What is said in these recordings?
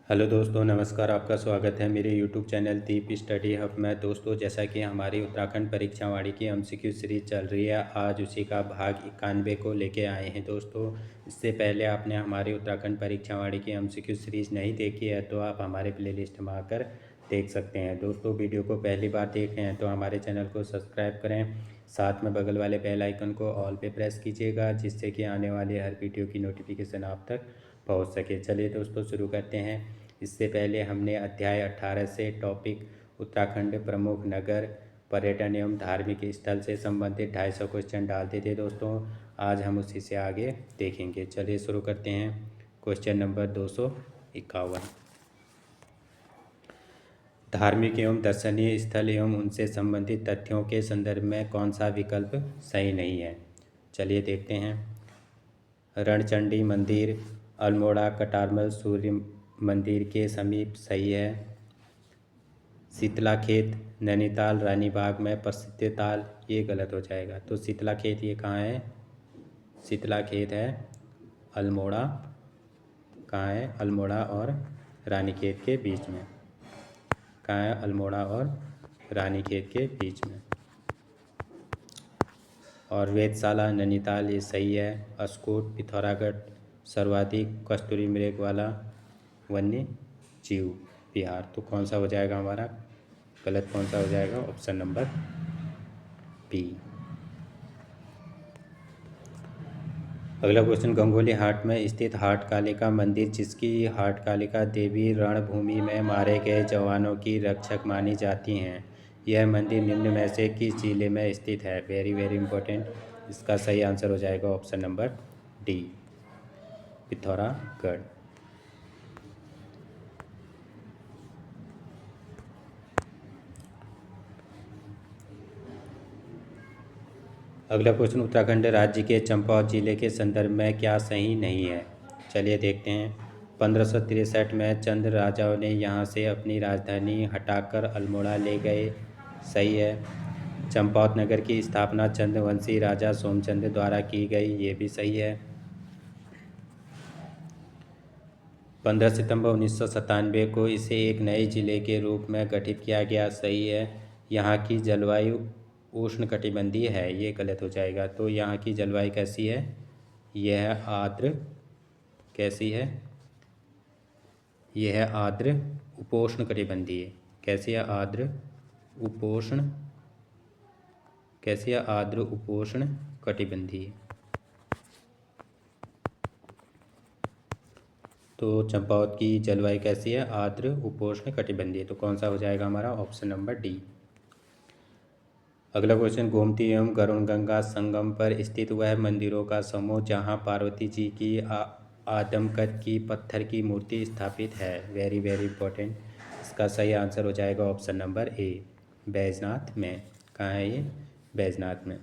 Hello दोस्तों, नमस्कार। आपका स्वागत है मेरे यूट्यूब चैनल दीप स्टडी हब में। दोस्तों, जैसा कि हमारी उत्तराखंड परीक्षावाणी की एमसीक्यू सीरीज़ चल रही है, आज उसी का भाग 91 को लेके आए हैं। दोस्तों, इससे पहले आपने हमारी उत्तराखंड परीक्षावाणी की एमसीक्यू सीरीज़ नहीं देखी है तो आप हमारे प्लेलिस्ट में आकर देख सकते हैं। दोस्तों, वीडियो को पहली बार देख रहे हैं तो हमारे चैनल को सब्सक्राइब करें, साथ में बगल वाले बेल आइकन को ऑल पे प्रेस कीजिएगा, जिससे कि आने वाली हर वीडियो की नोटिफिकेशन आप तक पहुंच सके। चलिए दोस्तों, शुरू करते हैं। इससे पहले हमने अध्याय 18 से टॉपिक उत्तराखंड प्रमुख नगर, पर्यटन एवं धार्मिक स्थल से संबंधित 250 क्वेश्चन डालते थे। दोस्तों, आज हम उसी से आगे देखेंगे। चलिए शुरू करते हैं। Question number 251। धार्मिक एवं दर्शनीय स्थल एवं उनसे संबंधित तथ्यों के संदर्भ में कौन सा विकल्प सही नहीं है? चलिए देखते हैं। रणचंडी मंदिर अल्मोड़ा कटारमल सूर्य मंदिर के समीप सही है। शीतला खेत नैनीताल रानीबाग में प्रसिद्ध ताल, ये गलत हो जाएगा। तो शीतला खेत ये कहाँ है? शीतला खेत है अल्मोड़ा। कहाँ है? अल्मोड़ा और रानीखेत के बीच में। कहाँ है? अल्मोड़ा और रानीखेत के बीच में। और वेधशाला नैनीताल ये सही है। अस्कोट पिथौरागढ़ सर्वाधिक कस्तूरी मृग वाला वन्य जीव बिहार। तो कौन सा हो जाएगा हमारा? गलत कौन सा हो जाएगा? Option number B. अगला क्वेश्चन, गंगोली हाट में स्थित हाट कालिका मंदिर, जिसकी हाट कालिका देवी रणभूमि में मारे गए जवानों की रक्षक मानी जाती हैं, यह मंदिर निम्न में से किस जिले में स्थित है? Very very important. इसका सही आंसर हो जाएगा ऑप्शन नंबर डी, पिथौरागढ़। अगला क्वेश्चन, उत्तराखंड राज्य के चंपावत जिले के संदर्भ में क्या सही नहीं है? चलिए देखते हैं। 1563 में चंद राजाओं ने यहाँ से अपनी राजधानी हटाकर अल्मोड़ा ले गए, सही है। चंपावत नगर की स्थापना चंद्रवंशी राजा सोमचंद द्वारा की गई, ये भी सही है। 15 सितंबर 1997 को इसे एक नए जिले के रूप में गठित किया गया, सही है। यहाँ की जलवायु उष्णकटिबंधीय है, ये गलत हो जाएगा। तो यहाँ की जलवायु कैसी है? यह आर्द्र, कैसी है? यह आर्द्र उपोष्णकटिबंधीय। कैसी है? आर्द्र उपोष्ण, कैसी है? आर्द्र उपोष्ण कटिबंधीय। तो चंपावत की जलवायु कैसी है? आर्द्र उपोष्ण कटिबंधीय। तो कौन सा हो जाएगा हमारा? Option number D. अगला क्वेश्चन, गोमती एवं गरुणगंगा संगम पर स्थित वह मंदिरों का समूह जहां पार्वती जी की आदमकद की पत्थर की मूर्ति स्थापित है। Very very important. इसका सही आंसर हो जाएगा ऑप्शन नंबर ए, बैजनाथ में। कहाँ है ये? बैजनाथ में।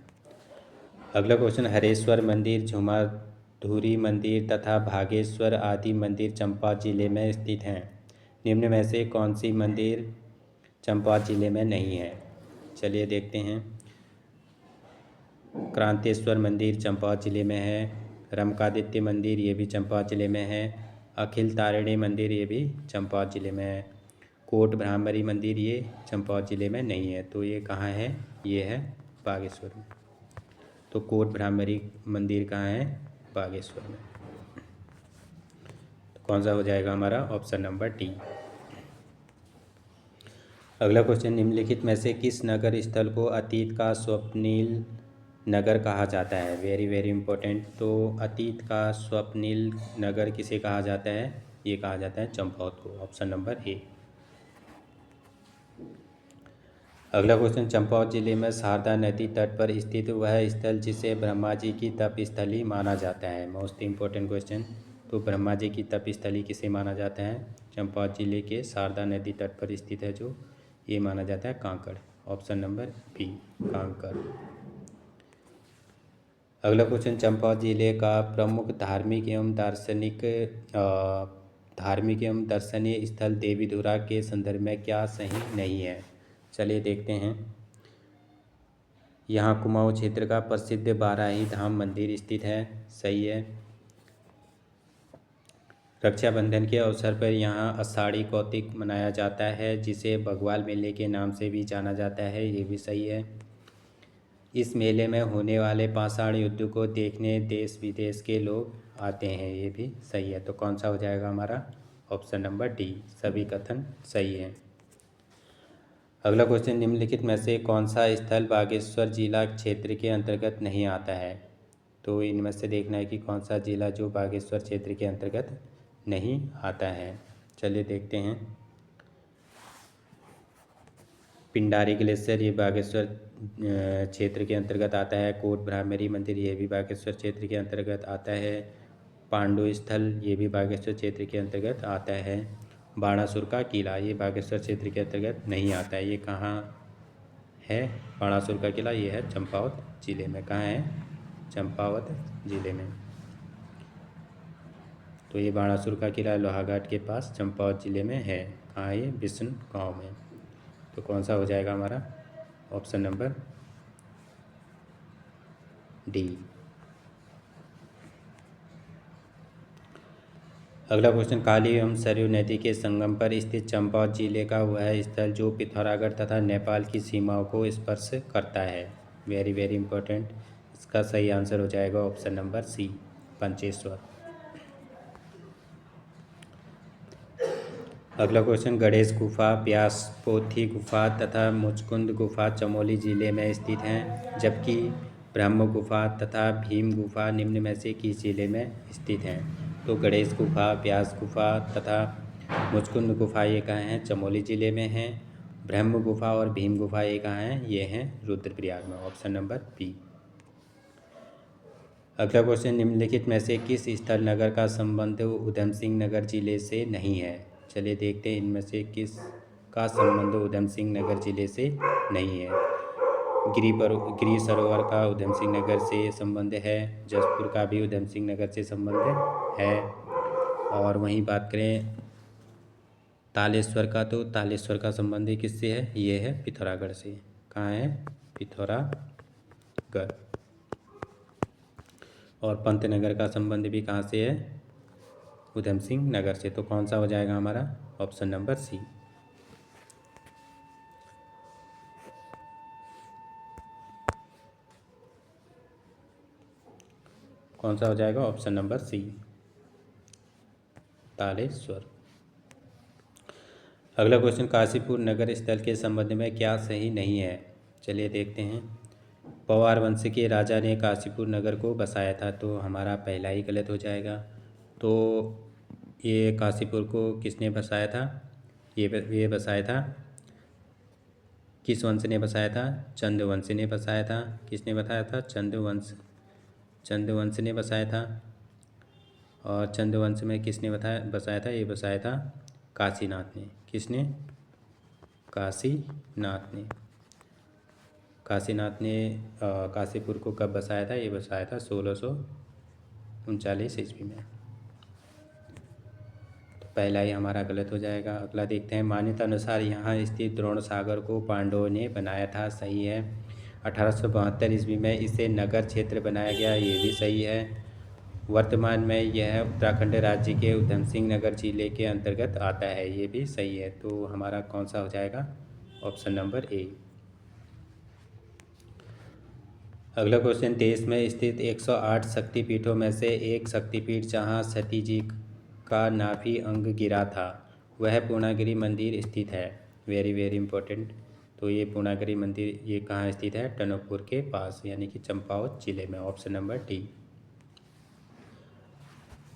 अगला क्वेश्चन, हरेश्वर मंदिर, झुमाधुरी मंदिर तथा भागेश्वर आदि मंदिर चंपावत जिले में स्थित हैं। निम्न में से कौन सी मंदिर चंपावत जिले में नहीं है? चलिए देखते हैं। क्रांतेश्वर मंदिर चंपावत जिले में है। रमकादित्य मंदिर, ये भी चंपावत जिले में है। अखिल तारिणी मंदिर, ये भी चंपावत जिले में है। कोट ब्रह्मरी मंदिर, ये चंपावत जिले में नहीं है। तो ये कहाँ है? ये है बागेश्वर में। तो कोट ब्रह्मरी मंदिर कहाँ है? बागेश्वर में। तो कौन सा हो जाएगा हमारा? Option number D. अगला क्वेश्चन, निम्नलिखित में से किस नगर स्थल को अतीत का स्वप्निल नगर कहा जाता है? Very very important. तो अतीत का स्वप्निल नगर किसे कहा जाता है? ये कहा जाता है चंपावत को। Option number A. अगला क्वेश्चन, चंपावत जिले में शारदा नदी तट पर स्थित वह स्थल जिसे ब्रह्मा जी की तपस्थली माना जाता है। Most important question. तो ब्रह्मा जी की तपस्थली किसे माना जाता है? चंपावत जिले के शारदा नदी तट पर स्थित है जो, ये माना जाता है कांकड़। ऑप्शन नंबर बी, कांकड़। अगला क्वेश्चन, चंपावत जिले का प्रमुख धार्मिक एवं दर्शनीय स्थल देवीधुरा के संदर्भ में क्या सही नहीं है? चलिए देखते हैं। यहाँ कुमाऊँ क्षेत्र का प्रसिद्ध बाराही धाम मंदिर स्थित है, सही है। रक्षाबंधन के अवसर पर यहाँ आषाढ़ी कौतिक मनाया जाता है, जिसे बग्वाल मेले के नाम से भी जाना जाता है। ये भी सही है। इस मेले में होने वाले पाषाण युद्ध को देखने देश विदेश के लोग आते हैं। ये भी सही है। तो कौन सा हो जाएगा हमारा? ऑप्शन नंबर डी, सभी कथन सही है। अगला क्वेश्चन, निम्नलिखित में से कौन सा स्थल बागेश्वर जिला क्षेत्र के अंतर्गत नहीं आता है? तो इनमें से देखना है कि कौन सा जिला जो बागेश्वर क्षेत्र के अंतर्गत नहीं आता है। चलिए देखते हैं। पिंडारी ग्लेशियर ये बागेश्वर क्षेत्र के अंतर्गत आता है। कोट ब्राह्मणी मंदिर ये भी बागेश्वर क्षेत्र के अंतर्गत आता है। पांडु स्थल ये भी बागेश्वर क्षेत्र के अंतर्गत आता है। बाणासुर का किला ये बागेश्वर क्षेत्र के अंतर्गत नहीं आता है। ये कहाँ है बाणासुर का किला? ये है चंपावत जिले में। कहाँ है? चंपावत जिले में। तो ये बाणासुर का किला लोहाघाट के पास चंपावत जिले में है। कहाँ? ये बिशन गाँव में। तो कौन सा हो जाएगा हमारा? Option number D. अगला क्वेश्चन, काली एवं सरयू नदी के संगम पर स्थित चंपावत जिले का वह स्थल जो पिथौरागढ़ तथा नेपाल की सीमाओं को स्पर्श करता है। Very very important. इसका सही आंसर हो जाएगा ऑप्शन नंबर सी, पंचेश्वर। अगला क्वेश्चन, गणेश गुफा, व्यासपोथी गुफा तथा मुचकुंद गुफा चमोली जिले में स्थित हैं, जबकि ब्रह्म गुफा तथा भीम गुफा निम्न में से किस जिले में स्थित हैं? तो गणेश गुफा, व्यास गुफा तथा मुचकुंद गुफा ये कहाँ हैं? चमोली जिले में हैं। ब्रह्म गुफा और भीम गुफा ये कहाँ हैं? ये हैं रुद्रप्रयाग में। Option number B. अगला क्वेश्चन, निम्नलिखित में से किस स्थल नगर का संबंध उधम सिंह नगर जिले से नहीं है? चलिए देखते हैं इनमें से किस का संबंध उधम सिंह नगर जिले से नहीं है। गिरी सरोवर का उधम सिंह नगर से संबंध है। जसपुर का भी उधम सिंह नगर से संबंध है। और वहीं बात करें तालेश्वर का, तो तालेश्वर का संबंध किससे है? ये है पिथौरागढ़ से। कहाँ है? पिथौरागढ़। और पंतनगर का संबंध भी कहाँ से है? उधम सिंह नगर से। तो कौन सा हो जाएगा हमारा? Option number C. कौन सा हो जाएगा? Option number C, Taleshwar. अगला क्वेश्चन, काशीपुर नगर स्थल के संबंध में क्या सही नहीं है? चलिए देखते हैं। पवार वंश के राजा ने काशीपुर नगर को बसाया था, तो हमारा पहला ही गलत हो जाएगा। तो ये काशीपुर को किसने बसाया था? ये बसाया था, किस वंश ने बसाया था? चंद्रवंश ने बसाया था। किसने बताया था? चंद्रवंश ने बसाया था। और चंद्रवंश में किसने बसाया था? ये बसाया था काशीनाथ ने। किसने? काशीनाथ ने काशीपुर को कब बसाया था? ये बसाया था 1639 ईस्वी में। तो पहला ही हमारा गलत हो जाएगा। अगला देखते हैं। मान्यता अनुसार यहाँ स्थित द्रोण सागर को पांडवों ने बनाया था। सही है। 1872 ईस्वी में इसे नगर क्षेत्र बनाया गया। ये भी सही है। वर्तमान में यह उत्तराखंड राज्य के उधम सिंह नगर जिले के अंतर्गत आता है। ये भी सही है। तो हमारा कौन सा हो जाएगा? Option number A. अगला क्वेश्चन, देश में स्थित 108 शक्तिपीठों में से एक शक्तिपीठ जहां सती जी का नाभि अंग गिरा था, वह पूर्णागिरि मंदिर स्थित है। Very very important. तो ये पूर्णागिरि मंदिर ये कहाँ स्थित है? टनकपुर के पास, यानी कि चंपावत जिले में। Option number D.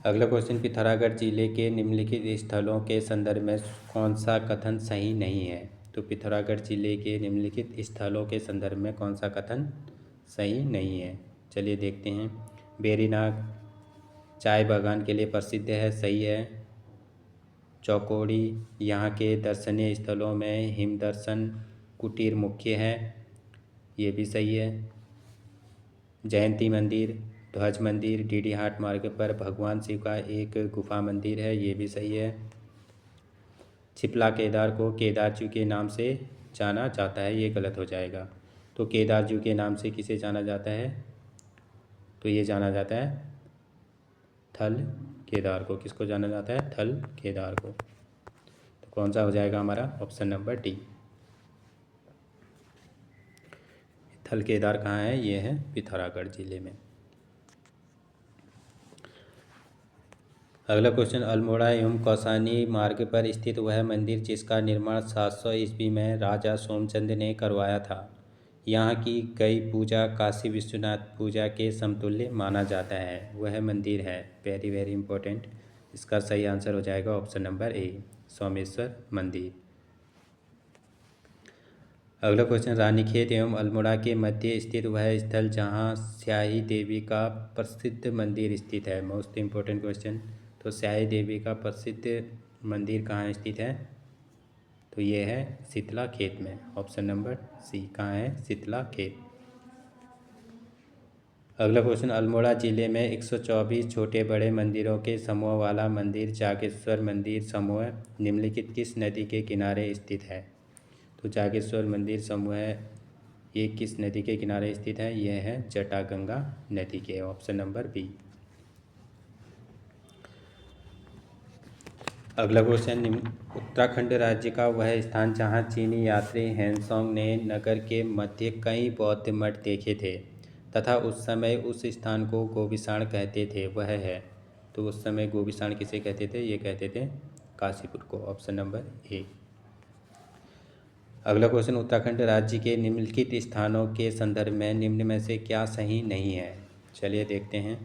अगला क्वेश्चन, पिथौरागढ़ जिले के निम्नलिखित स्थलों के संदर्भ में कौन सा कथन सही नहीं है? तो पिथौरागढ़ जिले के निम्नलिखित स्थलों के संदर्भ में कौन सा कथन सही नहीं है? चलिए देखते हैं। बेरीनाग चाय बागान के लिए प्रसिद्ध है। सही है। चौकोड़ी यहाँ के दर्शनीय स्थलों में हिमदर्शन कुटीर मुख्य है। ये भी सही है। जयंती मंदिर, ध्वज मंदिर डीडी हाट मार्ग पर भगवान शिव का एक गुफा मंदिर है। ये भी सही है। छिपला केदार को केदारजू के नाम से जाना जाता है। ये गलत हो जाएगा। तो केदारजू के नाम से किसे जाना जाता है? तो ये जाना जाता है थल केदार को। किसको जाना जाता है? थल केदार को। तो कौन सा हो जाएगा हमारा? Option number D. थल केदार कहाँ है? ये है पिथौरागढ़ जिले में। अगला क्वेश्चन, अल्मोड़ा एवं कौसानी मार्ग पर स्थित वह मंदिर जिसका निर्माण 700 ईस्वी में राजा सोमचंद ने करवाया था, यहाँ की गई पूजा काशी विश्वनाथ पूजा के समतुल्य माना जाता है, वह मंदिर है। Very very important. इसका सही आंसर हो जाएगा ऑप्शन नंबर ए, सोमेश्वर मंदिर। अगला क्वेश्चन, रानीखेत एवं अल्मोड़ा के मध्य स्थित वह स्थल जहाँ स्याही देवी का प्रसिद्ध मंदिर स्थित है। Most important question. तो स्याही देवी का प्रसिद्ध मंदिर कहाँ स्थित है? तो ये है शीतला खेत में। Option number C. कहाँ है? शीतला खेत। अगला क्वेश्चन, अल्मोड़ा जिले में 124 छोटे बड़े मंदिरों के समूह वाला मंदिर जागेश्वर मंदिर समूह निम्नलिखित किस नदी के किनारे स्थित है? तो जागेश्वर मंदिर समूह ये किस नदी के किनारे स्थित है? यह है जटागंगा नदी के। Option number B. अगला क्वेश्चन, उत्तराखंड राज्य का वह स्थान जहाँ चीनी यात्री हेनसोंग ने नगर के मध्य कई बौद्ध मठ देखे थे तथा उस समय उस स्थान को गोविसाण कहते थे, वह है? तो उस समय गोविसाण किसे कहते थे? ये कहते थे काशीपुर को। Option number A. अगला क्वेश्चन, उत्तराखंड राज्य के निम्नलिखित स्थानों के संदर्भ में निम्न में से क्या सही नहीं है? चलिए देखते हैं।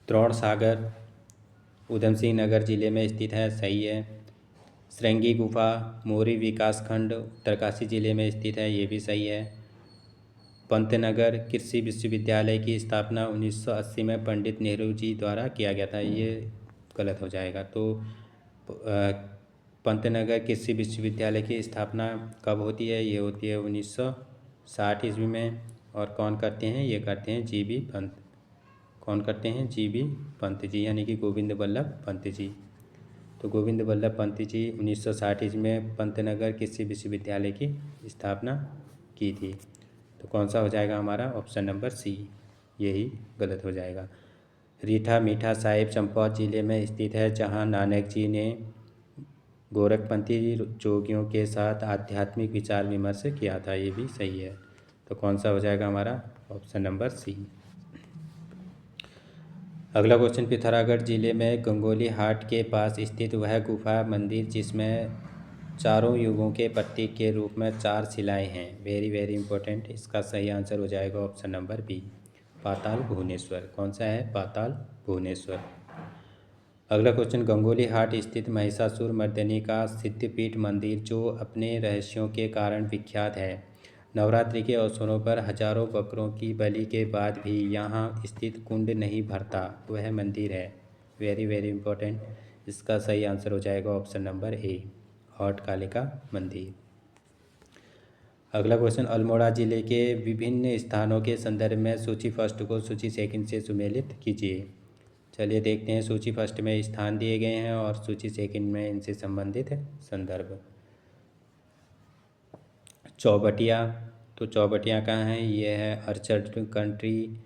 द्रोण सागर ऊधम सिंह नगर जिले में स्थित है, सही है। श्रृंगी गुफा मोरी विकासखंड उत्तरकाशी जिले में स्थित है, ये भी सही है। पंतनगर कृषि विश्वविद्यालय की स्थापना 1980 में पंडित नेहरू जी द्वारा किया गया था, ये गलत हो जाएगा। तो पंतनगर कृषि विश्वविद्यालय की स्थापना कब होती है? ये होती है 1960 ईस्वी में। और कौन करते हैं? ये करते हैं जी.बी. पंत। कौन करते हैं? जी.बी. पंत जी, यानी कि गोविंद बल्लभ पंत जी। तो गोविंद बल्लभ पंत जी 1960 ईस्वी में पंतनगर कृषि विश्वविद्यालय की स्थापना की थी। तो कौन सा हो जाएगा हमारा? ऑप्शन नंबर सी, यही गलत हो जाएगा। रीठा मीठा साहिब चंपावत जिले में स्थित है, जहां नानक जी ने गोरखपंथी जोगियों के साथ आध्यात्मिक विचार विमर्श किया था, ये भी सही है। तो कौन सा हो जाएगा हमारा? Option number C. अगला क्वेश्चन, पिथौरागढ़ जिले में गंगोली हाट के पास स्थित वह गुफा मंदिर जिसमें चारों युगों के प्रतीक के रूप में 4 शिलाएं हैं। Very very important. इसका सही आंसर हो जाएगा ऑप्शन नंबर बी, पाताल भुवनेश्वर। कौन सा है? पाताल भुवनेश्वर। अगला क्वेश्चन, गंगोली हाट स्थित महिषासुर मर्दिनी का सिद्धपीठ मंदिर जो अपने रहस्यों के कारण विख्यात है, नवरात्रि के अवसरों पर हजारों बकरों की बलि के बाद भी यहाँ स्थित कुंड नहीं भरता, वह मंदिर है। Very very important. इसका सही आंसर हो जाएगा option number A, hot Kalika मंदिर। अगला क्वेश्चन, अल्मोड़ा जिले के विभिन्न स्थानों के संदर्भ में सूची फर्स्ट को सूची सेकंड से सुमेलित कीजिए। चलिए देखते हैं। सूची फर्स्ट में स्थान दिए गए हैं और सूची सेकंड में इनसे संबंधित संदर्भ। चौबटिया, तो चौबटिया कहाँ है? ये है अर्चर्ड कंट्री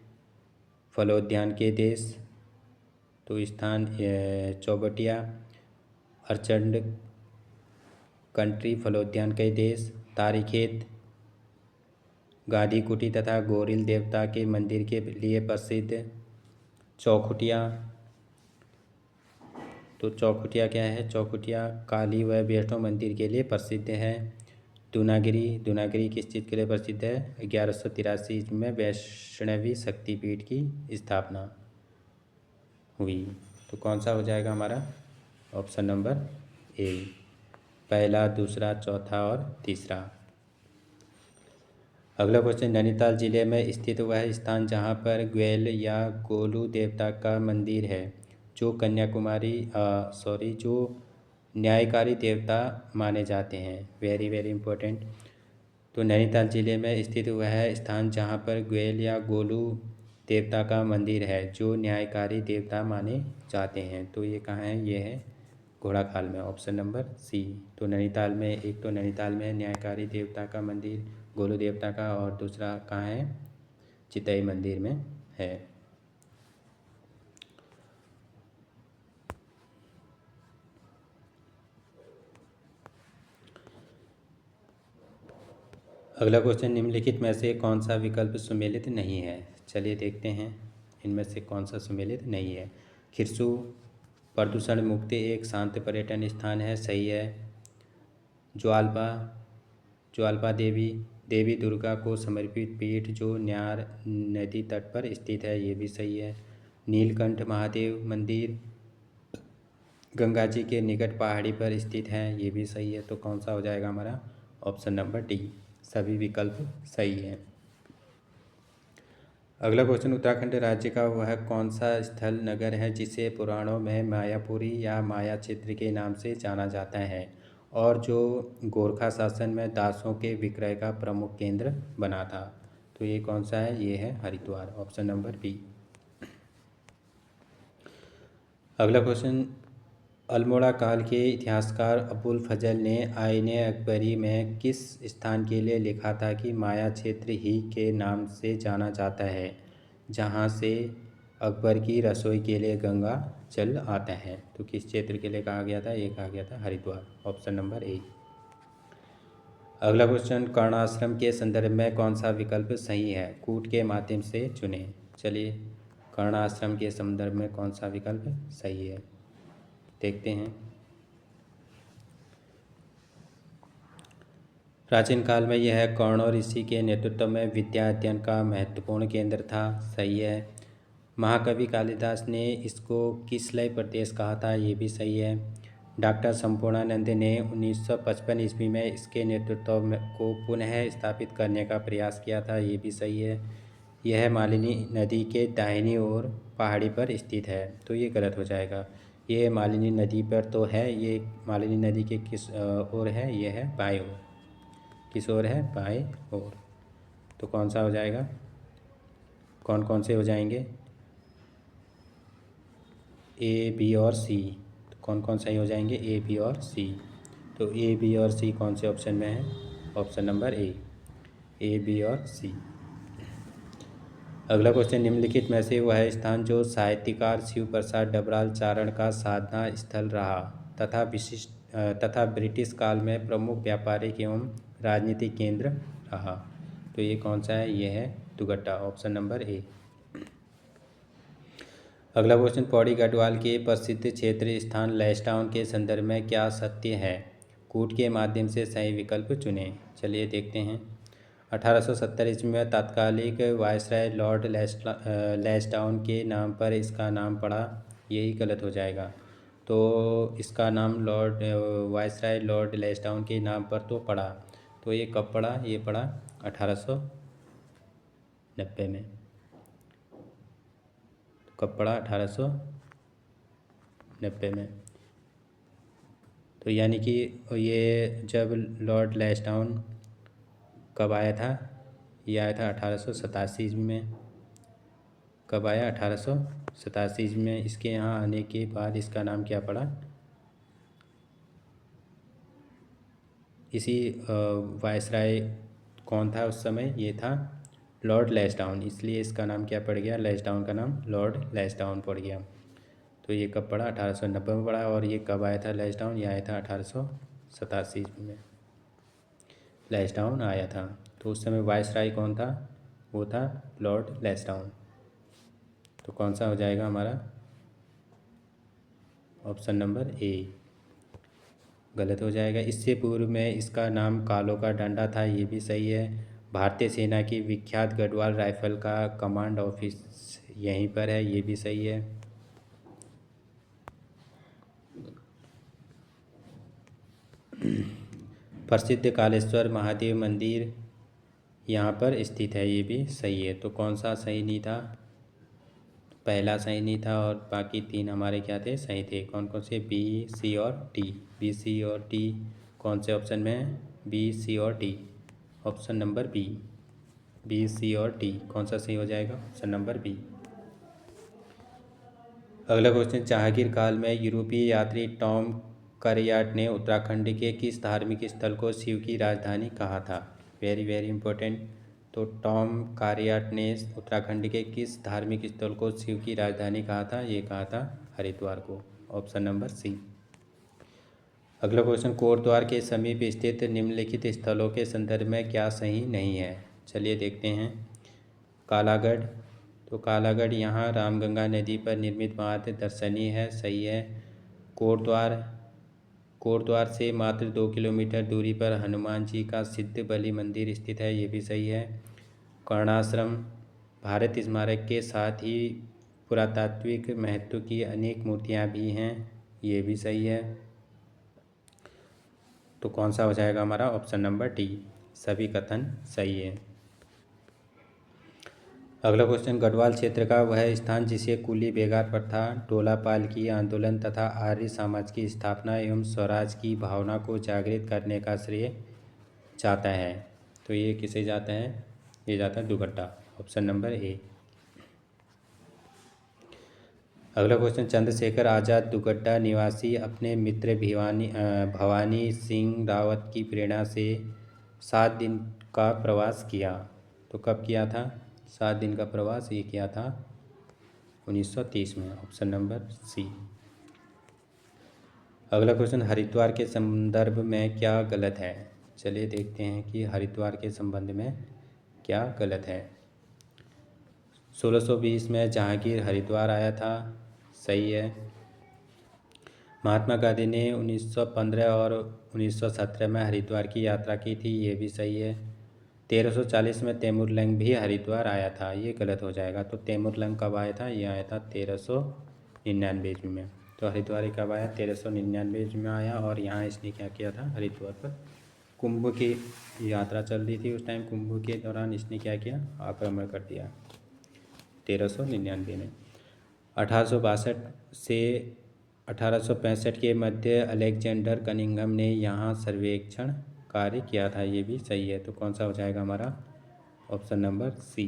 फलोद्यान के देश। तो स्थान चौबटिया अर्चर्ड कंट्री फलोद्यान के देश। तारीखेत गांधी कुटी तथा गोरिल देवता के मंदिर के लिए प्रसिद्ध। चौखुटिया, तो चौखुटिया क्या है? चौखुटिया काली व वैष्णो मंदिर के लिए प्रसिद्ध है। दूनागिरी, दूनागिरी किस चीज़ के लिए प्रसिद्ध है? 1183 में वैष्णवी शक्तिपीठ की स्थापना हुई। तो कौन सा हो जाएगा हमारा? ऑप्शन नंबर ए, पहला, दूसरा, चौथा और तीसरा। अगला क्वेश्चन, नैनीताल जिले में स्थित वह स्थान जहाँ पर ग्वेल या गोलू देवता का मंदिर है, जो जो न्यायकारी देवता माने जाते हैं। Very very important. तो नैनीताल जिले में स्थित वह स्थान जहाँ पर ग्वेल या गोलू देवता का मंदिर है, जो न्यायकारी देवता माने जाते हैं। तो ये कहाँ है? ये है घोड़ाखाल में। Option number C. तो नैनीताल में, एक तो नैनीताल में न्यायकारी देवता का मंदिर गोलू देवता का, और दूसरा कहाँ है? चितई मंदिर में है। अगला क्वेश्चन, निम्नलिखित में से कौन सा विकल्प सुमेलित नहीं है। चलिए देखते हैं इनमें से कौन सा सुमेलित नहीं है। खिरसू प्रदूषण मुक्त एक शांत पर्यटन स्थान है, सही है। ज्वाल्पा ज्वाल्पा देवी देवी दुर्गा को समर्पित पीठ जो न्यार नदी तट पर स्थित है, ये भी सही है। नीलकंठ महादेव मंदिर गंगा जी के निकट पहाड़ी पर स्थित है, ये भी सही है। तो कौन सा हो जाएगा हमारा, ऑप्शन नंबर डी, सभी विकल्प सही है। अगला क्वेश्चन, उत्तराखंड राज्य का वह कौन सा स्थल नगर है जिसे पुराणों में मायापुरी या माया क्षेत्र के नाम से जाना जाता है और जो गोरखा शासन में दासों के विक्रय का प्रमुख केंद्र बना था। तो ये कौन सा है, ये है हरिद्वार, ऑप्शन नंबर बी। अगला क्वेश्चन, अल्मोड़ा काल के इतिहासकार अबुल फजल ने आईने अकबरी में किस स्थान के लिए लिखा था कि माया क्षेत्र ही के नाम से जाना जाता है जहाँ से अकबर की रसोई के लिए गंगा जल आता है। तो किस क्षेत्र के लिए कहा गया था, ये कहा गया था हरिद्वार, ऑप्शन नंबर ए। अगला क्वेश्चन, कर्णाश्रम के संदर्भ में कौन सा विकल्प सही है, कूट के माध्यम से चुनें। चलिए कर्णाश्रम के संदर्भ में कौन सा विकल्प सही है, देखते हैं। प्राचीन काल में यह कर्ण ऋषि के नेतृत्व में विद्या अध्ययन का महत्वपूर्ण केंद्र था, सही है। महाकवि कालिदास ने इसको किसलय प्रदेश कहा था, ये भी सही है। डॉक्टर संपूर्णानंद ने 1955 ईस्वी में इसके नेतृत्व को पुनः स्थापित करने का प्रयास किया था, ये भी सही है। यह मालिनी नदी के दाहिनी ओर पहाड़ी पर स्थित है, तो ये गलत हो जाएगा। ये मालिनी नदी पर तो है, ये मालिनी नदी के किस ओर है, ये है बाएं ओर। किस ओर है, बाएं ओर। तो कौन सा हो जाएगा, कौन कौन से हो जाएंगे, ए बी और सी। तो कौन कौन सही हो जाएंगे, ए बी और सी। तो ए बी और सी कौन से ऑप्शन में है, ऑप्शन नंबर ए बी और सी। अगला क्वेश्चन, निम्नलिखित में से वह स्थान जो साहित्यकार शिव प्रसाद डबराल चारण का साधना स्थल रहा तथा ब्रिटिश काल में प्रमुख व्यापारिक एवं राजनीतिक केंद्र रहा। तो ये कौन सा है, ये है दुगट्टा, ऑप्शन नंबर ए। अगला क्वेश्चन, पौड़ी गढ़वाल के प्रसिद्ध क्षेत्र स्थान लैंसडाउन के संदर्भ में क्या सत्य है, कूट के माध्यम से सही विकल्प चुनें। चलिए देखते हैं। 1870 ईस्वी में तात्कालिक वायसराय लॉर्ड लैंसडाउन के नाम पर इसका नाम पड़ा, यही गलत हो जाएगा। तो इसका नाम वायसराय लॉर्ड लैंसडाउन के नाम पर तो पड़ा, तो ये कब पड़ा, ये पड़ा 1890 में। कब पड़ा, 1890 में। तो यानी कि ये जब लॉर्ड लैंसडाउन कब आया था, ये आया था 1887 ईस्वी में। कब आया, 1887 ईस्वी में। इसके यहाँ आने के बाद इसका नाम क्या पड़ा, इसी वायसराय कौन था उस समय, ये था लॉर्ड लैंसडाउन, इसलिए इसका नाम क्या पड़ गया, लैंसडाउन का नाम लॉर्ड लैंसडाउन पड़ गया। तो ये कब पड़ा, 1890 में पड़ा। और ये कब आया था लैंसडाउन, ये आया था 1887 ईस्वी में लैंसडाउन आया था। तो उस समय वायसराय कौन था, वो था लॉर्ड लैंसडाउन। तो कौन सा हो जाएगा हमारा, ऑप्शन नंबर ए गलत हो जाएगा। इससे पूर्व में इसका नाम कालों का डंडा था, ये भी सही है। भारतीय सेना की विख्यात गढ़वाल राइफल का कमांड ऑफिस यहीं पर है, ये भी सही है। प्रसिद्ध कालेश्वर महादेव मंदिर यहाँ पर स्थित है, ये भी सही है। तो कौन सा सही नहीं था, पहला सही नहीं था और बाकी तीन हमारे क्या थे, सही थे। कौन कौन से, बी सी और डी। बी सी और डी कौन से ऑप्शन में है, बी सी और D, option number B. B C और डी कौन सा सही हो जाएगा, ऑप्शन नंबर बी। अगला क्वेश्चन, जहांगीर काल में यूरोपीय यात्री टॉम करियाट ने उत्तराखंड के किस धार्मिक स्थल को शिव की राजधानी कहा था। Very very important. तो टॉम कारियाट ने उत्तराखंड के किस धार्मिक स्थल को शिव की राजधानी कहा था, ये कहा था हरिद्वार को, ऑप्शन नंबर सी। अगला क्वेश्चन, कोटद्वार के समीप स्थित निम्नलिखित स्थलों के संदर्भ में क्या सही नहीं है। चलिए देखते हैं। कालागढ़, तो कालागढ़ यहाँ रामगंगा नदी पर निर्मित मात्र दर्शनीय है, सही है। कोटद्वार, कोटद्वार से मात्र 2 किलोमीटर दूरी पर हनुमान जी का सिद्ध बलि मंदिर स्थित है, ये भी सही है। कर्णाश्रम, भारत स्मारक के साथ ही पुरातात्विक महत्व की अनेक मूर्तियाँ भी हैं, ये भी सही है। तो कौन सा हो जाएगा हमारा ऑप्शन नंबर डी, सभी कथन सही है। अगला क्वेश्चन, गढ़वाल क्षेत्र का वह स्थान जिसे कुली बेगार प्रथा, टोला पालकी आंदोलन तथा आर्य समाज की स्थापना एवं स्वराज की भावना को जागृत करने का श्रेय जाता है, तो ये किसे जाता है, ये जाता है दुगड्डा, ऑप्शन नंबर ए। अगला क्वेश्चन, चंद्रशेखर आज़ाद दुगड्डा निवासी अपने मित्र भवानी सिंह रावत की प्रेरणा से 7 दिन का प्रवास किया, तो कब किया था, 7 दिन का प्रवास ये किया था 1930 में, ऑप्शन नंबर सी। अगला क्वेश्चन, हरिद्वार के संदर्भ में क्या गलत है। चलिए देखते हैं कि हरिद्वार के संबंध में क्या गलत है। 1620 में जहांगीर हरिद्वार आया था, सही है। महात्मा गांधी ने 1915 और 1917 में हरिद्वार की यात्रा की थी, ये भी सही है। 1340 में तैमूरलंग भी हरिद्वार आया था, ये गलत हो जाएगा। तो तैमूरलंग कब आया था, ये आया था 1399 में। तो हरिद्वार कब आया, 1399 में आया। और यहाँ इसने क्या किया था, हरिद्वार पर कुंभ की यात्रा चल रही थी उस टाइम, कुंभ के दौरान इसने क्या किया, आक्रमण कर दिया 1399 में। 1862 से 1865 के मध्य अलेक्जेंडर कनिंघम ने यहाँ सर्वेक्षण कार्य किया था, ये भी सही है। तो कौन सा हो जाएगा हमारा ऑप्शन नंबर सी।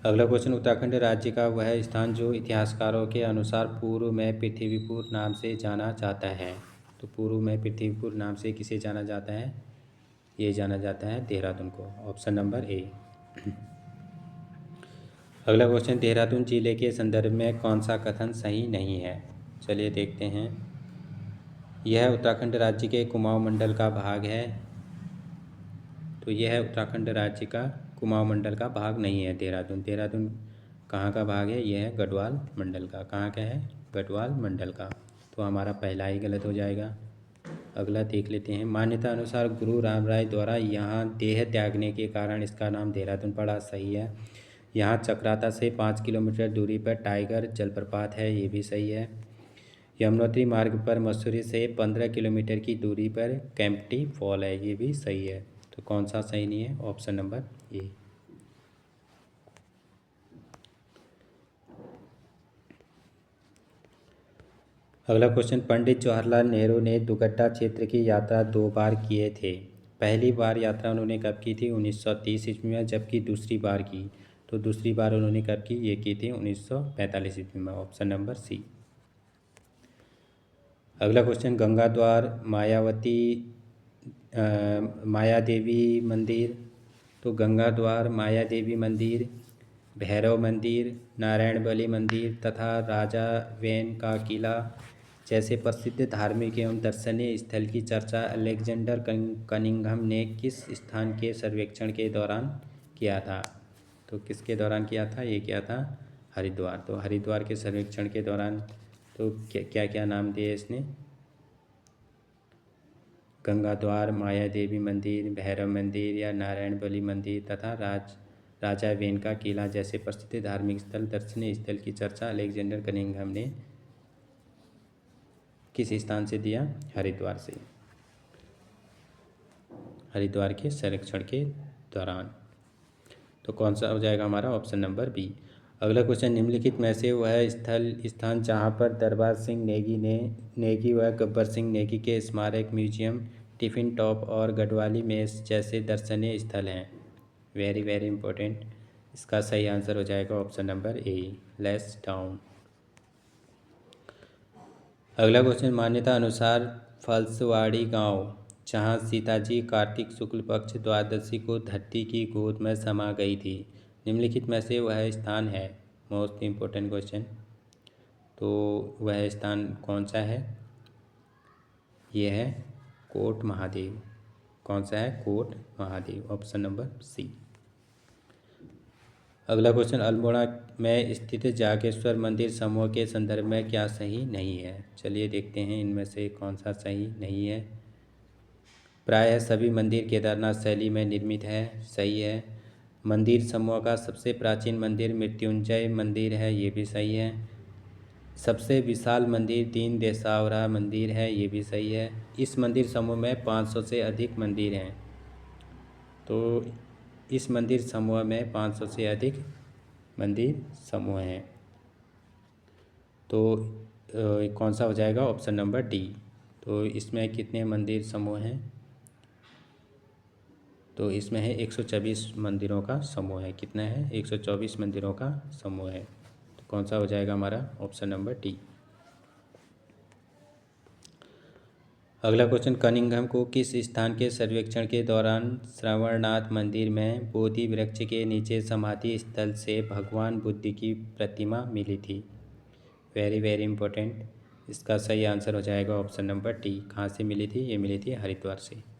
अगला क्वेश्चन, उत्तराखंड राज्य का वह स्थान जो इतिहासकारों के अनुसार पूर्व में पृथ्वीपुर नाम से जाना जाता है, तो पूर्व में पृथ्वीपुर नाम से किसे जाना जाता है, ये जाना जाता है देहरादून को, ऑप्शन नंबर ए। अगला क्वेश्चन, देहरादून जिले के संदर्भ में कौन सा कथन सही नहीं है। चलिए देखते हैं। यह उत्तराखंड राज्य के कुमाऊं मंडल का भाग है, तो यह उत्तराखंड राज्य का कुमाऊं मंडल का भाग नहीं है देहरादून। देहरादून कहाँ का भाग है, यह है गढ़वाल मंडल का। कहाँ का है, गढ़वाल मंडल का। तो हमारा पहला ही गलत हो जाएगा। अगला देख लेते हैं। मान्यता अनुसार गुरु रामराय द्वारा यहाँ देह त्यागने के कारण इसका नाम देहरादून पड़ा, सही है। यहाँ चक्राता से 5 किलोमीटर दूरी पर टाइगर जलप्रपात है, ये भी सही है। यमुनोत्री मार्ग पर मसूरी से 15 किलोमीटर की दूरी पर कैंपटी फॉल है, ये भी सही है। तो कौन सा सही नहीं है, ऑप्शन नंबर ए। अगला क्वेश्चन, पंडित जवाहरलाल नेहरू ने दुगड्डा क्षेत्र की यात्रा 2 बार किए थे। पहली बार यात्रा उन्होंने कब की थी, 1930 ईस्वी में, जबकि दूसरी बार की, तो दूसरी बार उन्होंने कब की, ये की थी 1945 ईस्वी में, ऑप्शन नंबर सी। अगला क्वेश्चन, गंगा द्वार मायावती माया देवी मंदिर, तो गंगा द्वार माया देवी मंदिर, भैरव मंदिर, नारायण बली मंदिर तथा राजा वेन का किला जैसे प्रसिद्ध धार्मिक एवं दर्शनीय स्थल की चर्चा अलेक्जेंडर कनिंघम ने किस स्थान के सर्वेक्षण के दौरान किया था। तो किसके दौरान किया था, ये किया था हरिद्वार। तो हरिद्वार के सर्वेक्षण के दौरान तो क्या क्या नाम दिए इसने, गंगा द्वार, माया देवी मंदिर, भैरव मंदिर या नारायण बली मंदिर तथा राजा वेन का किला जैसे प्रसिद्ध धार्मिक स्थल दर्शनीय स्थल की चर्चा अलेक्जेंडर कनिंघम ने किस स्थान से दिया, हरिद्वार से, हरिद्वार के सर्वेक्षण के दौरान। तो कौन सा हो जाएगा हमारा ऑप्शन नंबर बी। अगला क्वेश्चन, निम्नलिखित में से वह स्थान जहां पर दरबार सिंह नेगी व गब्बर सिंह नेगी के स्मारक, म्यूजियम, टिफिन टॉप और गढ़वाली मेस जैसे दर्शनीय स्थल हैं। वेरी वेरी इंपॉर्टेंट, इसका सही आंसर हो जाएगा option number A, less town. अगला क्वेश्चन, मान्यता अनुसार फलसवाड़ी गांव जहां सीताजी कार्तिक शुक्ल पक्ष द्वादशी को धरती की गोद में समा गई थी, निम्नलिखित में से वह स्थान है। Most important question. तो वह स्थान कौन सा है? ये है कोट महादेव। कौन सा है? Kot Mahadev, option number C. अगला क्वेश्चन, अल्मोड़ा में स्थित जागेश्वर मंदिर समूह के संदर्भ में क्या सही नहीं है? चलिए देखते हैं इनमें से कौन सा सही नहीं है। प्रायः सभी मंदिर केदारनाथ शैली में निर्मित है, सही है। मंदिर समूह का सबसे प्राचीन मंदिर मृत्युंजय मंदिर है, ये भी सही है। सबसे विशाल मंदिर दीन देसावरा मंदिर है, ये भी सही है। इस मंदिर समूह में 500 से अधिक मंदिर हैं, तो इस मंदिर समूह में 500 से अधिक मंदिर समूह हैं, तो कौन सा हो जाएगा? Option number D. तो इसमें कितने मंदिर समूह हैं? तो इसमें है 124 मंदिरों का समूह है। कितना है? 124 मंदिरों का समूह है। तो कौन सा हो जाएगा हमारा? Option number D. अगला क्वेश्चन, कनिंघम को किस स्थान के सर्वेक्षण के दौरान श्रवणनाथ मंदिर में बोधि वृक्ष के नीचे समाधि स्थल से भगवान बुद्ध की प्रतिमा मिली थी? Very very important. इसका सही आंसर हो जाएगा ऑप्शन नंबर डी। कहाँ से मिली थी? ये मिली थी हरिद्वार से।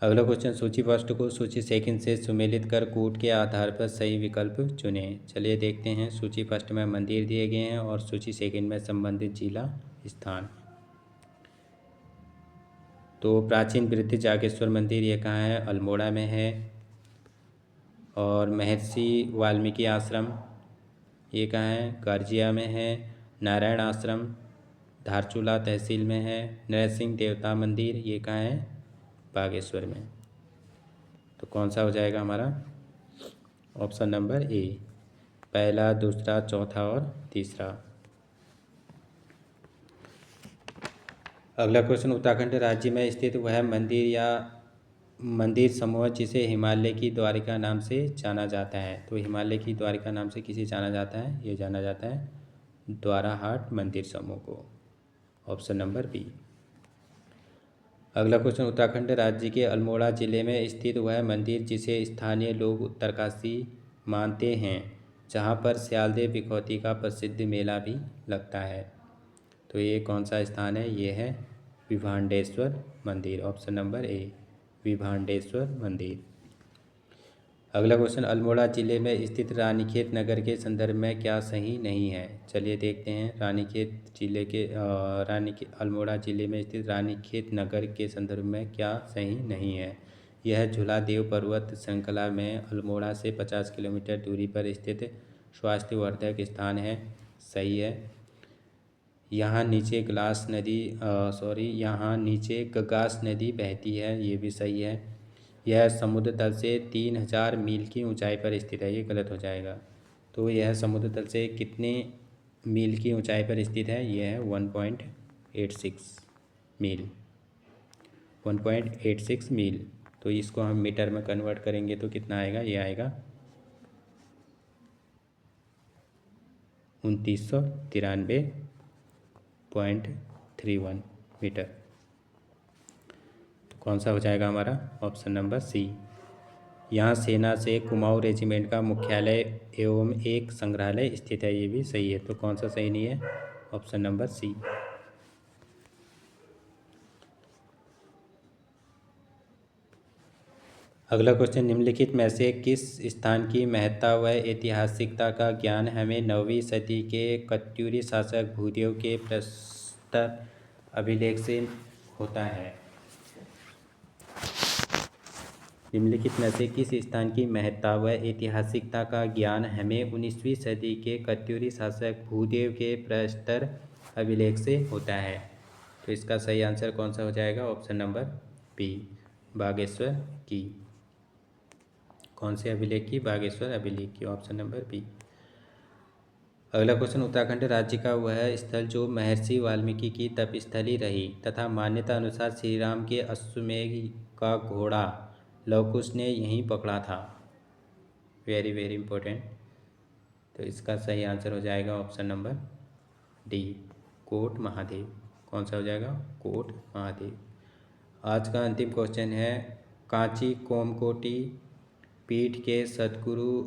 अगला क्वेश्चन, सूची फर्स्ट को सूची सेकंड से सुमेलित कर कूट के आधार पर सही विकल्प चुनें। चलिए देखते हैं। सूची फर्स्ट में मंदिर दिए गए हैं और सूची सेकंड में संबंधित जिला स्थान। तो प्राचीन वृद्ध जागेश्वर मंदिर ये कहाँ है? अल्मोड़ा में है। और महर्षि वाल्मीकि आश्रम ये कहाँ है? गाजिया में है। नारायण आश्रम धारचूला तहसील में है। नरसिंह देवता मंदिर ये कहाँ है? बागेश्वर में। तो कौन सा हो जाएगा हमारा? ऑप्शन नंबर ए, पहला, दूसरा, चौथा और तीसरा। अगला क्वेश्चन, उत्तराखंड राज्य में स्थित वह मंदिर या मंदिर समूह जिसे हिमालय की द्वारिका नाम से जाना जाता है। तो हिमालय की द्वारिका नाम से किसे जाना जाता है? ये जाना जाता है द्वाराहाट मंदिर समूह को, ऑप्शन नंबर बी। अगला क्वेश्चन, उत्तराखंड राज्य के अल्मोड़ा जिले में स्थित वह मंदिर जिसे स्थानीय लोग उत्तरकाशी मानते हैं, जहां पर स्यालदेव बिखौती का प्रसिद्ध मेला भी लगता है। तो ये कौन सा स्थान है? ये है विभांडेश्वर मंदिर, ऑप्शन नंबर ए, विभांडेश्वर मंदिर। अगला क्वेश्चन, अल्मोड़ा जिले में स्थित रानीखेत नगर के संदर्भ में क्या सही नहीं है? चलिए देखते हैं। अल्मोड़ा जिले में स्थित रानीखेत नगर के संदर्भ में क्या सही नहीं है? यह झूलादेव पर्वत श्रृंखला में अल्मोड़ा से 50 किलोमीटर दूरी पर स्थित स्वास्थ्यवर्धक स्थान है, सही है। यहाँ नीचे गगास नदी बहती है, ये भी सही है। यह समुद्र तल से 3000 मील की ऊंचाई पर स्थित है, ये गलत हो जाएगा। तो यह समुद्र तल से कितने मील की ऊंचाई पर स्थित है? यह है 1.86 मील, 1.86 मील। तो इसको हम मीटर में कन्वर्ट करेंगे तो कितना आएगा? ये आएगा 2993.31 मीटर। तो कौन सा हो जाएगा हमारा? Option number C. यहाँ सेना से कुमाऊं रेजिमेंट का मुख्यालय एवं एक संग्रहालय स्थित है, ये भी सही है। तो कौन सा सही नहीं है? Option number C. अगला क्वेश्चन, निम्नलिखित में से किस स्थान की महत्ता व ऐतिहासिकता का ज्ञान हमें 9वीं सदी के कत्यूरी शासक भूदेव के प्रस्तर अभिलेख से होता है? निम्नलिखित में से किस स्थान की महत्ता व ऐतिहासिकता का ज्ञान हमें 19वीं सदी के कत्यूरी शासक भूदेव के प्रस्तर अभिलेख से होता है? तो इसका सही आंसर कौन सा हो जाएगा? ऑप्शन नंबर बी, बागेश्वर की। कौन से अभिलेख की? बागेश्वर अभिलेख की, ऑप्शन नंबर बी। अगला क्वेश्चन, उत्तराखंड राज्य का वह स्थल जो महर्षि वाल्मीकि की तपस्थली रही तथा मान्यता अनुसार श्री राम के अश्वमेध का घोड़ा लवकुश ने यहीं पकड़ा था। Very very important. तो इसका सही आंसर हो जाएगा option number D, Kot Mahadev. कौन सा हो जाएगा? कोट महादेव। आज का अंतिम क्वेश्चन है, कांची कोमकोटी पीठ के सद्गुरु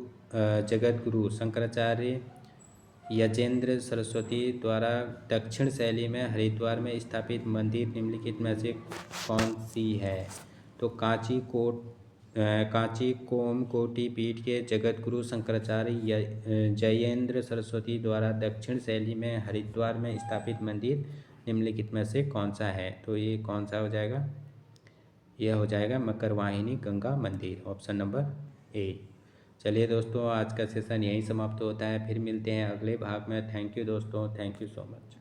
जगत गुरु शंकराचार्य यजेंद्र सरस्वती द्वारा दक्षिण शैली में हरिद्वार में स्थापित मंदिर निम्नलिखित में से कौन सी है? तो कांची कोम कोटि पीठ के जगत गुरु शंकराचार्य जयेंद्र सरस्वती द्वारा दक्षिण शैली में हरिद्वार में स्थापित मंदिर निम्नलिखित में से कौन सा है? तो ये कौन सा हो जाएगा? यह हो जाएगा मकरवाहिनी गंगा मंदिर, ऑप्शन नंबर ए। चलिए दोस्तों, आज का सेशन यहीं समाप्त होता है। फिर मिलते हैं अगले भाग में। थैंक यू दोस्तों, थैंक यू सो मच।